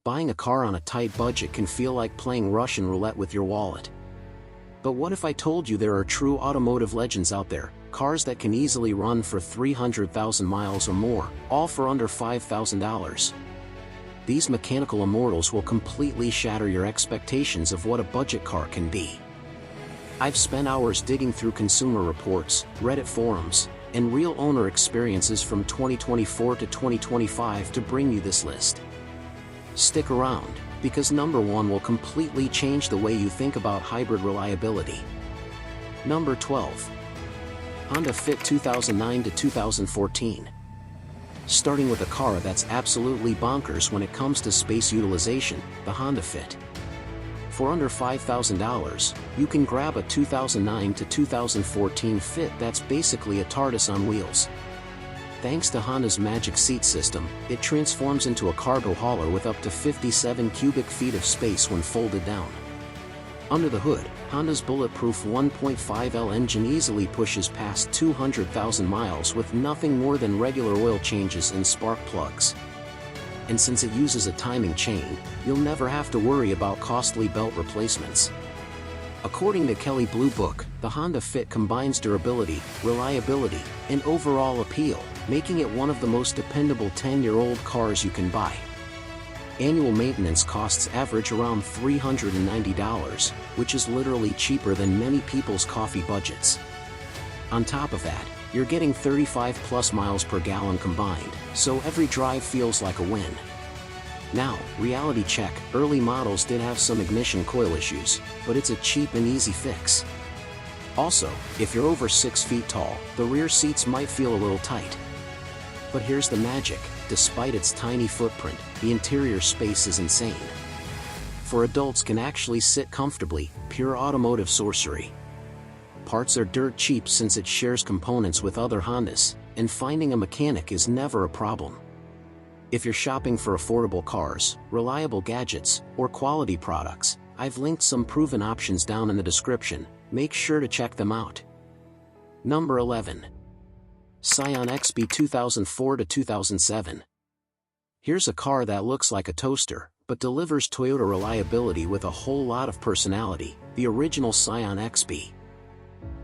Buying a car on a tight budget can feel like playing Russian roulette with your wallet. But what if I told you there are true automotive legends out there, cars that can easily run for 300,000 miles or more, all for under $5,000? These mechanical immortals will completely shatter your expectations of what a budget car can be. I've spent hours digging through consumer reports, Reddit forums, and real owner experiences from 2024 to 2025 to bring you this list. Stick around, because number 1 will completely change the way you think about hybrid reliability. Number 12. Honda Fit 2009 to 2014. Starting with a car that's absolutely bonkers when it comes to space utilization, the Honda Fit. For under $5,000, you can grab a 2009 to 2014 Fit that's basically a TARDIS on wheels. Thanks to Honda's magic seat system, it transforms into a cargo hauler with up to 57 cubic feet of space when folded down. Under the hood, Honda's bulletproof 1.5L engine easily pushes past 200,000 miles with nothing more than regular oil changes and spark plugs. And since it uses a timing chain, you'll never have to worry about costly belt replacements. According to Kelley Blue Book, the Honda Fit combines durability, reliability, and overall appeal, making it one of the most dependable 10-year-old cars you can buy. Annual maintenance costs average around $390, which is literally cheaper than many people's coffee budgets. On top of that, you're getting 35+ miles per gallon combined, so every drive feels like a win. Now, reality check, early models did have some ignition coil issues, but it's a cheap and easy fix. Also, if you're over 6 feet tall, the rear seats might feel a little tight. But here's the magic, despite its tiny footprint, the interior space is insane. For adults can actually sit comfortably, pure automotive sorcery. Parts are dirt cheap since it shares components with other Hondas, and finding a mechanic is never a problem. If you're shopping for affordable cars, reliable gadgets, or quality products, I've linked some proven options down in the description, make sure to check them out. Number 11. Scion XB 2004 to 2007. Here's a car that looks like a toaster, but delivers Toyota reliability with a whole lot of personality, the original Scion XB.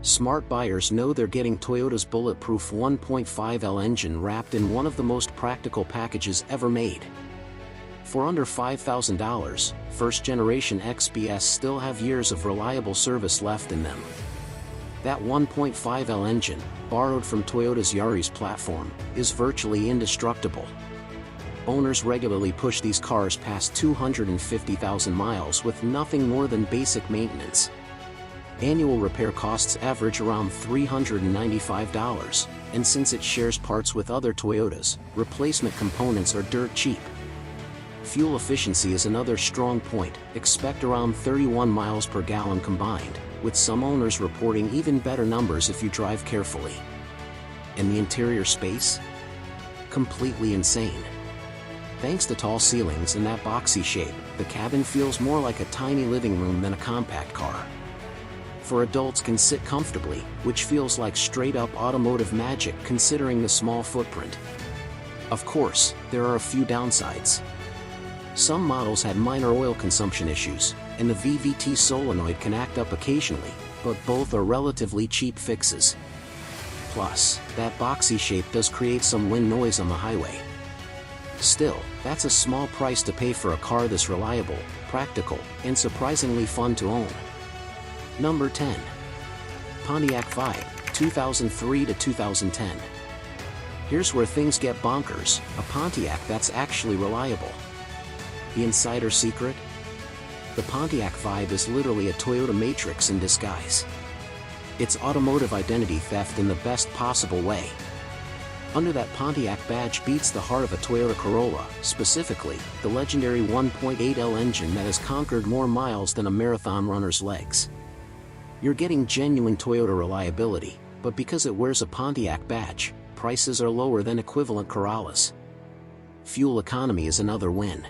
Smart buyers know they're getting Toyota's bulletproof 1.5L engine wrapped in one of the most practical packages ever made. For under $5,000, first-generation XBs still have years of reliable service left in them. That 1.5L engine, borrowed from Toyota's Yaris platform, is virtually indestructible. Owners regularly push these cars past 250,000 miles with nothing more than basic maintenance. Annual repair costs average around $395, and since it shares parts with other Toyotas, replacement components are dirt cheap. Fuel efficiency is another strong point, expect around 31 miles per gallon combined, with some owners reporting even better numbers if you drive carefully. And the interior space? Completely insane. Thanks to tall ceilings and that boxy shape, the cabin feels more like a tiny living room than a compact car. For adults can sit comfortably, which feels like straight-up automotive magic considering the small footprint. Of course, there are a few downsides. Some models had minor oil consumption issues, and the VVT solenoid can act up occasionally, but both are relatively cheap fixes. Plus, that boxy shape does create some wind noise on the highway. Still, that's a small price to pay for a car this reliable, practical, and surprisingly fun to own. Number 10. Pontiac Vibe, 2003 to 2010. Here's where things get bonkers, a Pontiac that's actually reliable. The insider secret? The Pontiac Vibe is literally a Toyota Matrix in disguise. It's automotive identity theft in the best possible way. Under that Pontiac badge beats the heart of a Toyota Corolla, specifically, the legendary 1.8L engine that has conquered more miles than a marathon runner's legs. You're getting genuine Toyota reliability, but because it wears a Pontiac badge, prices are lower than equivalent Corollas. Fuel economy is another win.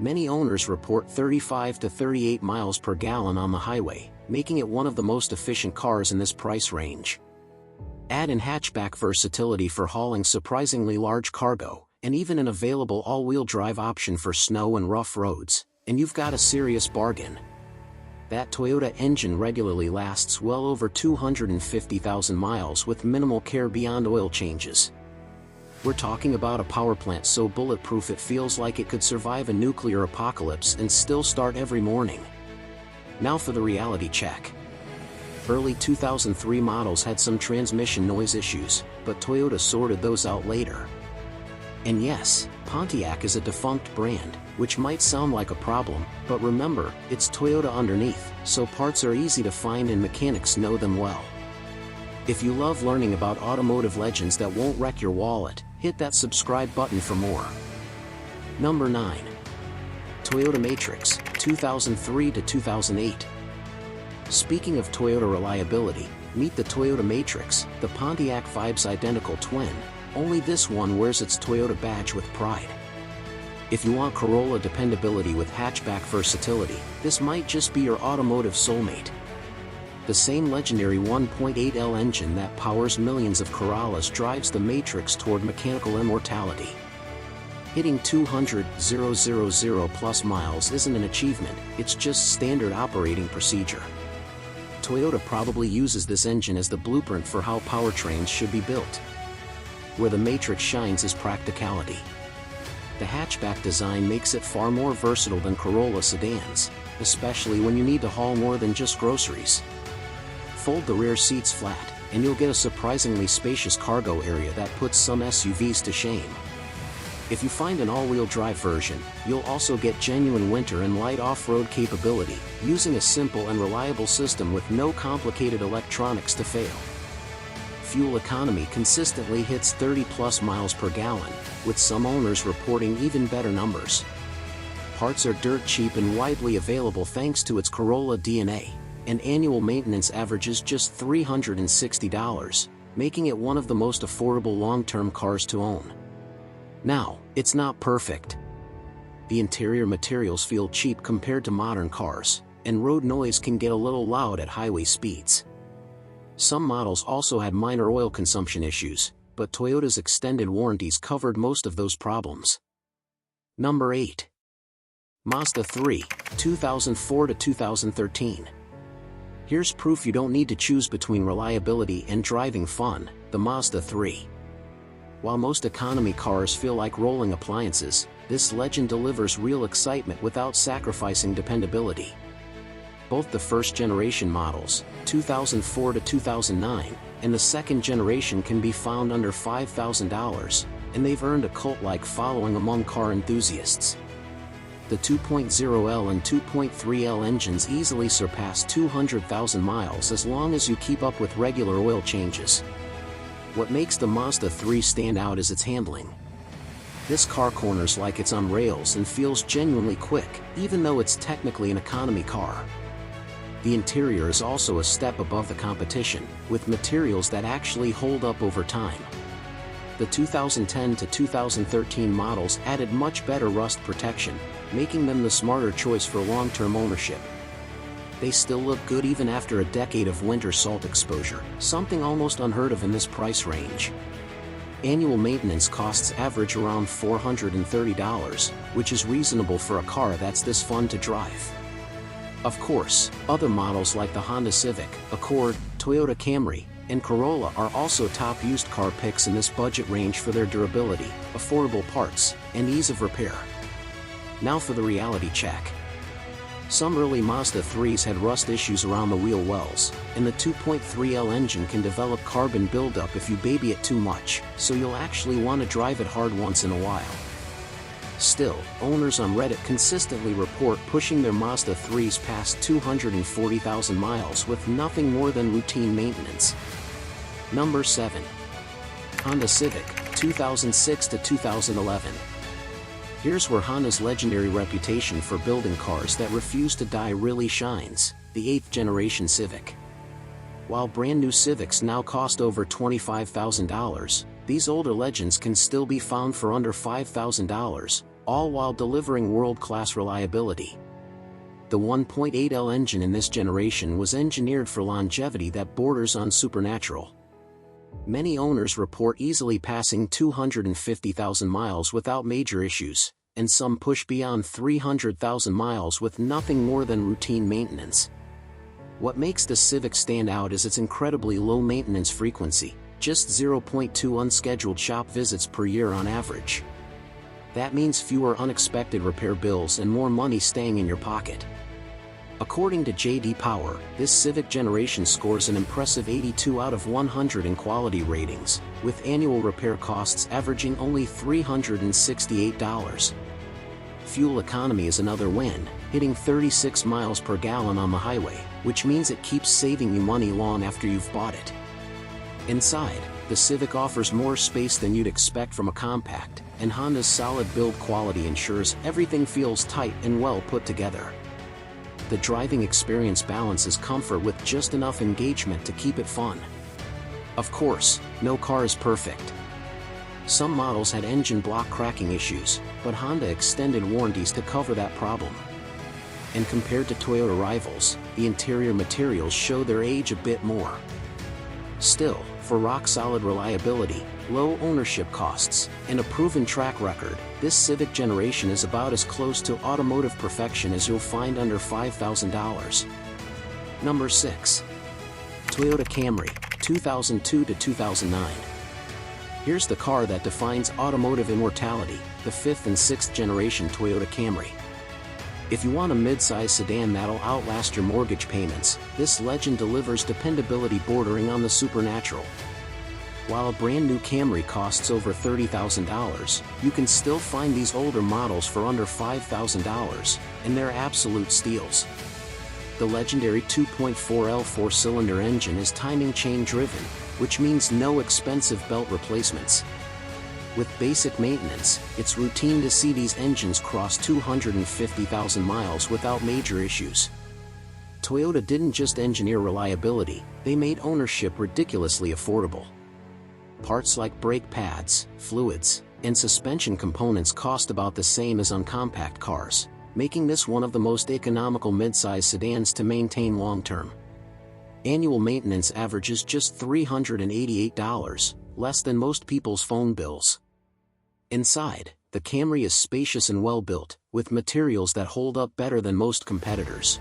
Many owners report 35 to 38 miles per gallon on the highway, making it one of the most efficient cars in this price range. Add in hatchback versatility for hauling surprisingly large cargo, and even an available all-wheel drive option for snow and rough roads, and you've got a serious bargain. That Toyota engine regularly lasts well over 250,000 miles with minimal care beyond oil changes. We're talking about a power plant so bulletproof it feels like it could survive a nuclear apocalypse and still start every morning. Now for the reality check. Early 2003 models had some transmission noise issues, but Toyota sorted those out later. And yes, Pontiac is a defunct brand, which might sound like a problem, but remember, it's Toyota underneath, so parts are easy to find and mechanics know them well. If you love learning about automotive legends that won't wreck your wallet, hit that subscribe button for more. Number 9. Toyota Matrix, 2003 to 2008. Speaking of Toyota reliability, meet the Toyota Matrix, the Pontiac Vibe's identical twin, only this one wears its Toyota badge with pride. If you want Corolla dependability with hatchback versatility, this might just be your automotive soulmate. The same legendary 1.8L engine that powers millions of Corollas drives the Matrix toward mechanical immortality. Hitting 200,000 plus miles isn't an achievement, it's just standard operating procedure. Toyota probably uses this engine as the blueprint for how powertrains should be built. Where the Matrix shines is practicality. The hatchback design makes it far more versatile than Corolla sedans, especially when you need to haul more than just groceries. Fold the rear seats flat, and you'll get a surprisingly spacious cargo area that puts some SUVs to shame. If you find an all-wheel drive version, you'll also get genuine winter and light off-road capability, using a simple and reliable system with no complicated electronics to fail. Fuel economy consistently hits 30+ miles per gallon, with some owners reporting even better numbers. Parts are dirt cheap and widely available thanks to its Corolla DNA, and annual maintenance averages just $360, making it one of the most affordable long-term cars to own. Now, it's not perfect. The interior materials feel cheap compared to modern cars, and road noise can get a little loud at highway speeds. Some models also had minor oil consumption issues, but Toyota's extended warranties covered most of those problems. Number 8. Mazda 3, 2004 to 2013. Here's proof you don't need to choose between reliability and driving fun, the Mazda 3. While most economy cars feel like rolling appliances, this legend delivers real excitement without sacrificing dependability. Both the first-generation models, 2004 to 2009, and the second generation can be found under $5,000, and they've earned a cult-like following among car enthusiasts. The 2.0L and 2.3L engines easily surpass 200,000 miles as long as you keep up with regular oil changes. What makes the Mazda 3 stand out is its handling. This car corners like it's on rails and feels genuinely quick, even though it's technically an economy car. The interior is also a step above the competition, with materials that actually hold up over time. The 2010 to 2013 models added much better rust protection, making them the smarter choice for long-term ownership. They still look good even after a decade of winter salt exposure, something almost unheard of in this price range. Annual maintenance costs average around $430, which is reasonable for a car that's this fun to drive. Of course, other models like the Honda Civic, Accord, Toyota Camry, and Corolla are also top used car picks in this budget range for their durability, affordable parts, and ease of repair. Now for the reality check. Some early Mazda 3s had rust issues around the wheel wells, and the 2.3L engine can develop carbon buildup if you baby it too much, so you'll actually want to drive it hard once in a while. Still, owners on Reddit consistently report pushing their Mazda 3s past 240,000 miles with nothing more than routine maintenance. Number 7. Honda Civic, 2006 to 2011. Here's where Honda's legendary reputation for building cars that refuse to die really shines, the 8th generation Civic. While brand new Civics now cost over $25,000, these older legends can still be found for under $5,000, all while delivering world-class reliability. The 1.8L engine in this generation was engineered for longevity that borders on supernatural. Many owners report easily passing 250,000 miles without major issues, and some push beyond 300,000 miles with nothing more than routine maintenance. What makes the Civic stand out is its incredibly low maintenance frequency, just 0.2 unscheduled shop visits per year on average. That means fewer unexpected repair bills and more money staying in your pocket. According to J.D. Power, this Civic generation scores an impressive 82 out of 100 in quality ratings, with annual repair costs averaging only $368. Fuel economy is another win, hitting 36 miles per gallon on the highway, which means it keeps saving you money long after you've bought it. Inside, the Civic offers more space than you'd expect from a compact, and Honda's solid build quality ensures everything feels tight and well put together. The driving experience balances comfort with just enough engagement to keep it fun. Of course, no car is perfect. Some models had engine block cracking issues, but Honda extended warranties to cover that problem. And compared to Toyota rivals, the interior materials show their age a bit more. Still, for rock-solid reliability, low ownership costs, and a proven track record, this Civic generation is about as close to automotive perfection as you'll find under $5,000. Number 6. Toyota Camry, 2002 to 2009. Here's the car that defines automotive immortality, the 5th and 6th generation Toyota Camry. If you want a mid-size sedan that'll outlast your mortgage payments, this legend delivers dependability bordering on the supernatural. While a brand new Camry costs over $30,000, you can still find these older models for under $5,000, and they're absolute steals. The legendary 2.4L four-cylinder engine is timing chain driven, which means no expensive belt replacements. With basic maintenance, it's routine to see these engines cross 250,000 miles without major issues. Toyota didn't just engineer reliability, they made ownership ridiculously affordable. Parts like brake pads, fluids, and suspension components cost about the same as on compact cars, making this one of the most economical midsize sedans to maintain long-term. Annual maintenance averages just $388, less than most people's phone bills. Inside, the Camry is spacious and well-built, with materials that hold up better than most competitors.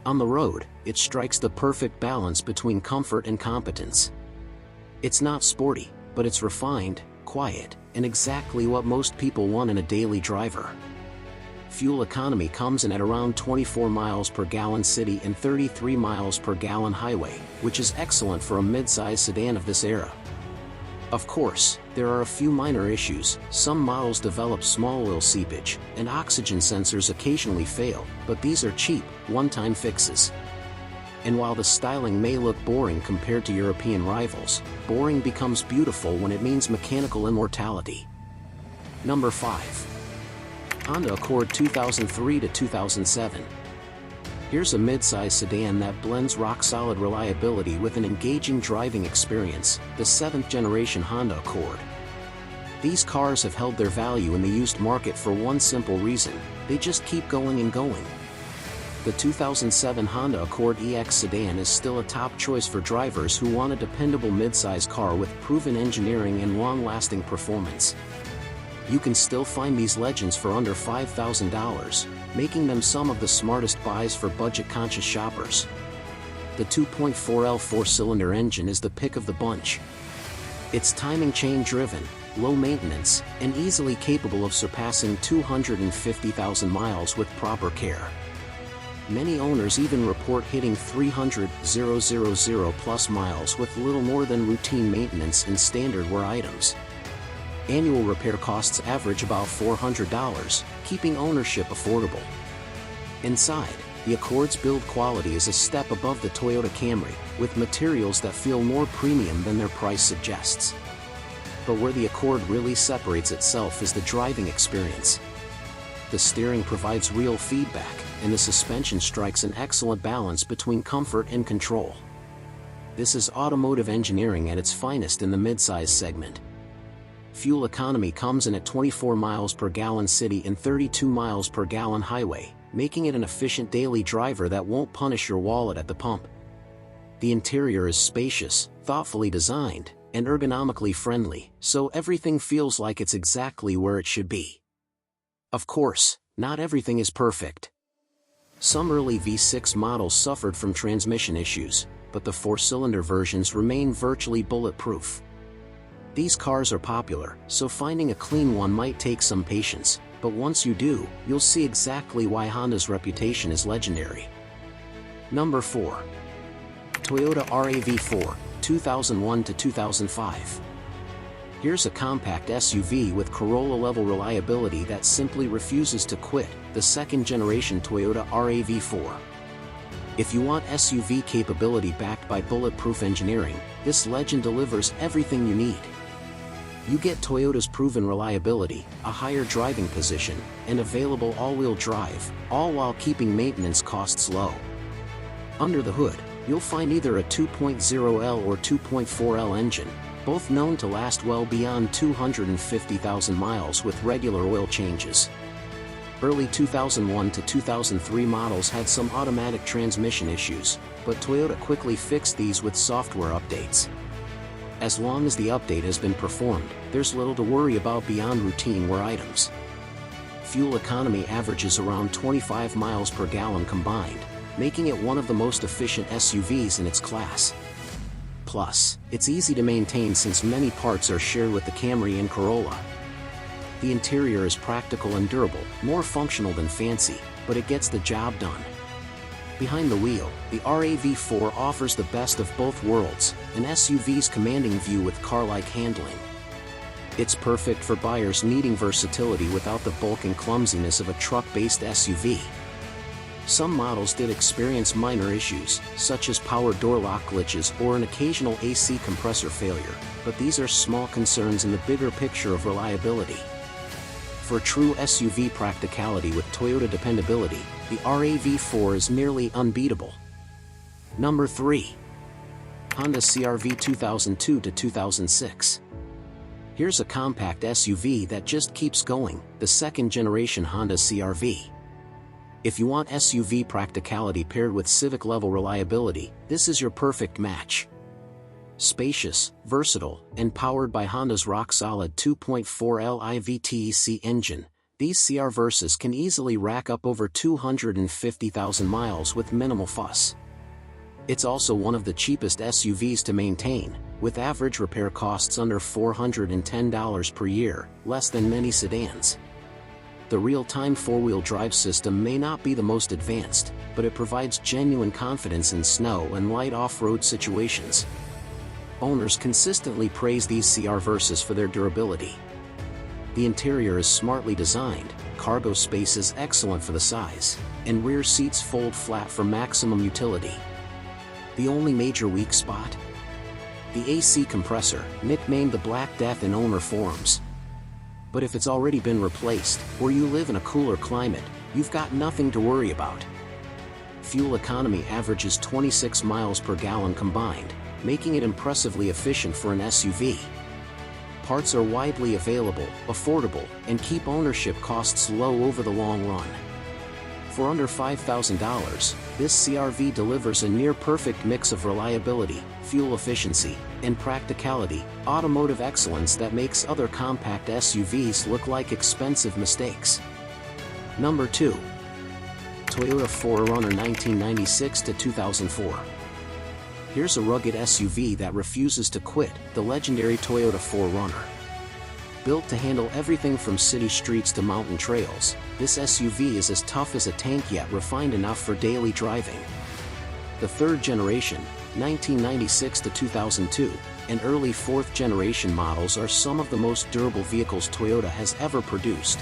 On the road, it strikes the perfect balance between comfort and competence. It's not sporty, but it's refined, quiet, and exactly what most people want in a daily driver. Fuel economy comes in at around 24 miles per gallon city and 33 miles per gallon highway, which is excellent for a mid-size sedan of this era. Of course, there are a few minor issues. Some models develop small oil seepage, and oxygen sensors occasionally fail, but these are cheap, one-time fixes. And while the styling may look boring compared to European rivals, boring becomes beautiful when it means mechanical immortality. Number 5. Honda Accord 2003 to 2007. Here's a mid-size sedan that blends rock-solid reliability with an engaging driving experience, the 7th generation Honda Accord. These cars have held their value in the used market for one simple reason: they just keep going and going. The 2007 Honda Accord EX sedan is still a top choice for drivers who want a dependable mid-size car with proven engineering and long-lasting performance. You can still find these legends for under $5,000, making them some of the smartest buys for budget-conscious shoppers. The 2.4L four-cylinder engine is the pick of the bunch. It's timing chain driven, low maintenance, and easily capable of surpassing 250,000 miles with proper care. Many owners even report hitting 300,000 plus miles with little more than routine maintenance and standard wear items. Annual repair costs average about $400, keeping ownership affordable. Inside, the Accord's build quality is a step above the Toyota Camry, with materials that feel more premium than their price suggests. But where the Accord really separates itself is the driving experience. The steering provides real feedback, and the suspension strikes an excellent balance between comfort and control. This is automotive engineering at its finest in the midsize segment. Fuel economy comes in at 24 miles per gallon city and 32 miles per gallon highway, making it an efficient daily driver that won't punish your wallet at the pump. The interior is spacious, thoughtfully designed, and ergonomically friendly, so everything feels like it's exactly where it should be. Of course, not everything is perfect. Some early V6 models suffered from transmission issues, but the 4-cylinder versions remain virtually bulletproof. These cars are popular, so finding a clean one might take some patience, but once you do, you'll see exactly why Honda's reputation is legendary. Number 4. Toyota RAV4, 2001 to 2005. Here's a compact SUV with Corolla-level reliability that simply refuses to quit, the second-generation Toyota RAV4. If you want SUV capability backed by bulletproof engineering, this legend delivers everything you need. You get Toyota's proven reliability, a higher driving position, and available all-wheel drive, all while keeping maintenance costs low. Under the hood, you'll find either a 2.0L or 2.4L engine, both known to last well beyond 250,000 miles with regular oil changes. Early 2001 to 2003 models had some automatic transmission issues, but Toyota quickly fixed these with software updates. As long as the update has been performed, there's little to worry about beyond routine wear items. Fuel economy averages around 25 miles per gallon combined, making it one of the most efficient SUVs in its class. Plus, it's easy to maintain since many parts are shared with the Camry and Corolla. The interior is practical and durable, more functional than fancy, but it gets the job done. Behind the wheel, the RAV4 offers the best of both worlds, an SUV's commanding view with car-like handling. It's perfect for buyers needing versatility without the bulk and clumsiness of a truck-based SUV. Some models did experience minor issues, such as power door lock glitches or an occasional AC compressor failure, but these are small concerns in the bigger picture of reliability. For true SUV practicality with Toyota dependability, the RAV4 is nearly unbeatable. Number 3. Honda CR-V 2002 to 2006. Here's a compact SUV that just keeps going, the second-generation Honda CR-V. If you want SUV practicality paired with Civic-level reliability, this is your perfect match. Spacious, versatile, and powered by Honda's rock-solid 2.4L IVTEC engine, these CR Versas can easily rack up over 250,000 miles with minimal fuss. It's also one of the cheapest SUVs to maintain, with average repair costs under $410 per year, less than many sedans. The real-time four-wheel drive system may not be the most advanced, but it provides genuine confidence in snow and light off-road situations. Owners consistently praise these CR Versas for their durability. The interior is smartly designed, cargo space is excellent for the size, and rear seats fold flat for maximum utility. The only major weak spot? The AC compressor, nicknamed the Black Death in owner forums. But if it's already been replaced, or you live in a cooler climate, you've got nothing to worry about. Fuel economy averages 26 miles per gallon combined, making it impressively efficient for an SUV. Parts are widely available, affordable, and keep ownership costs low over the long run. For under $5,000, this CR-V delivers a near-perfect mix of reliability, fuel efficiency, and practicality, automotive excellence that makes other compact SUVs look like expensive mistakes. Number 2. Toyota 4Runner 1996 to 2004. Here's a rugged SUV that refuses to quit, the legendary Toyota 4Runner. Built to handle everything from city streets to mountain trails, this SUV is as tough as a tank yet refined enough for daily driving. The third generation, 1996 to 2002, and early fourth generation models are some of the most durable vehicles Toyota has ever produced.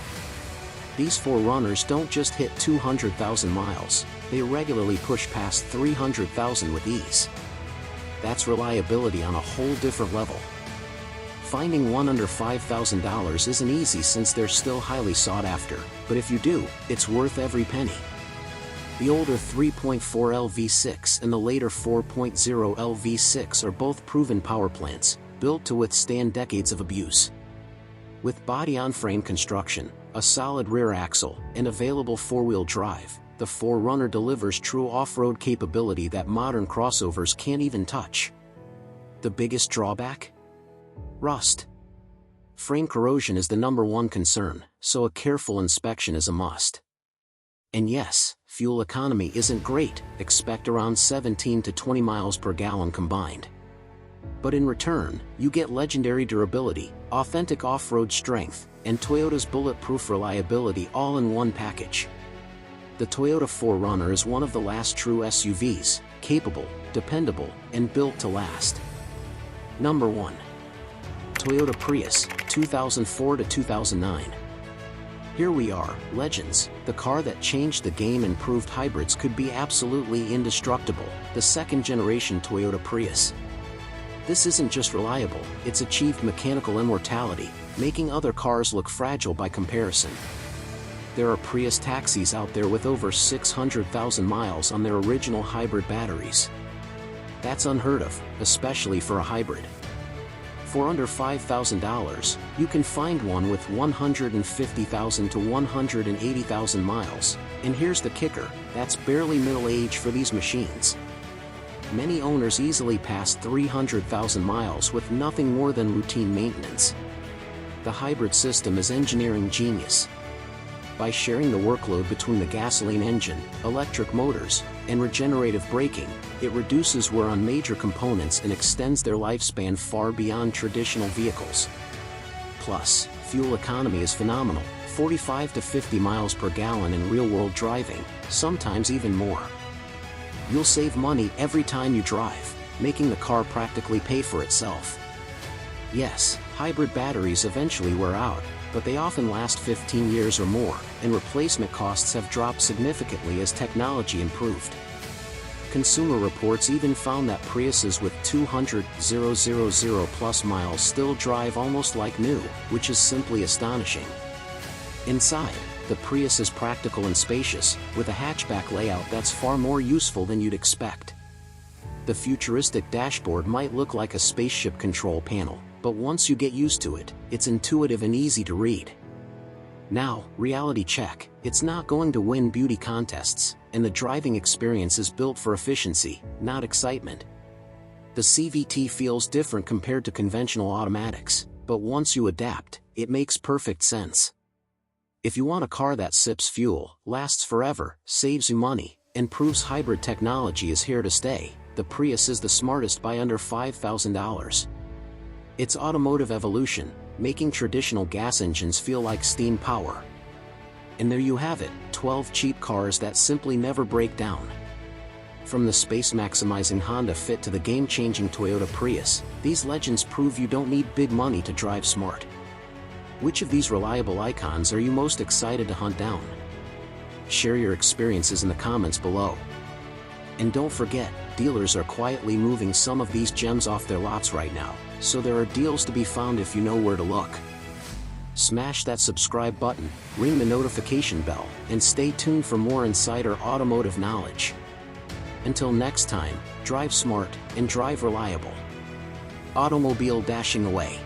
These 4Runners don't just hit 200,000 miles, they regularly push past 300,000 with ease. That's reliability on a whole different level. Finding one under $5,000 isn't easy since they're still highly sought after, but if you do, it's worth every penny. The older 3.4L V6 and the later 4.0L V6 are both proven power plants, built to withstand decades of abuse. With body-on-frame construction, a solid rear axle, and available four-wheel drive, the 4Runner delivers true off-road capability that modern crossovers can't even touch. The biggest drawback? Rust. Frame corrosion is the #1 concern, so a careful inspection is a must. And yes, fuel economy isn't great, expect around 17 to 20 miles per gallon combined. But in return, you get legendary durability, authentic off-road strength, and Toyota's bulletproof reliability all in one package. The Toyota 4Runner is one of the last true SUVs, capable, dependable, and built to last. Number 1. Toyota Prius, 2004 to 2009. Here we are, legends, the car that changed the game and proved hybrids could be absolutely indestructible, the second-generation Toyota Prius. This isn't just reliable, it's achieved mechanical immortality, making other cars look fragile by comparison. There are Prius taxis out there with over 600,000 miles on their original hybrid batteries. That's unheard of, especially for a hybrid. For under $5,000, you can find one with 150,000 to 180,000 miles, and here's the kicker, that's barely middle age for these machines. Many owners easily pass 300,000 miles with nothing more than routine maintenance. The hybrid system is engineering genius. By sharing the workload between the gasoline engine, electric motors, and regenerative braking, it reduces wear on major components and extends their lifespan far beyond traditional vehicles. Plus, fuel economy is phenomenal, 45 to 50 miles per gallon in real-world driving, sometimes even more. You'll save money every time you drive, making the car practically pay for itself. Yes, hybrid batteries eventually wear out, but they often last 15 years or more, and replacement costs have dropped significantly as technology improved. Consumer Reports even found that Priuses with 200,000 plus miles still drive almost like new, which is simply astonishing. Inside, the Prius is practical and spacious, with a hatchback layout that's far more useful than you'd expect. The futuristic dashboard might look like a spaceship control panel, but once you get used to it, it's intuitive and easy to read. Now, reality check, it's not going to win beauty contests, and the driving experience is built for efficiency, not excitement. The CVT feels different compared to conventional automatics, but once you adapt, it makes perfect sense. If you want a car that sips fuel, lasts forever, saves you money, and proves hybrid technology is here to stay, the Prius is the smartest by under $5,000. It's automotive evolution, making traditional gas engines feel like steam power. And there you have it, 12 cheap cars that simply never break down. From the space-maximizing Honda Fit to the game-changing Toyota Prius, these legends prove you don't need big money to drive smart. Which of these reliable icons are you most excited to hunt down? Share your experiences in the comments below. And don't forget, dealers are quietly moving some of these gems off their lots right now, so there are deals to be found if you know where to look. Smash that subscribe button, ring the notification bell, and stay tuned for more insider automotive knowledge. Until next time, drive smart and drive reliable. Automobile dashing away.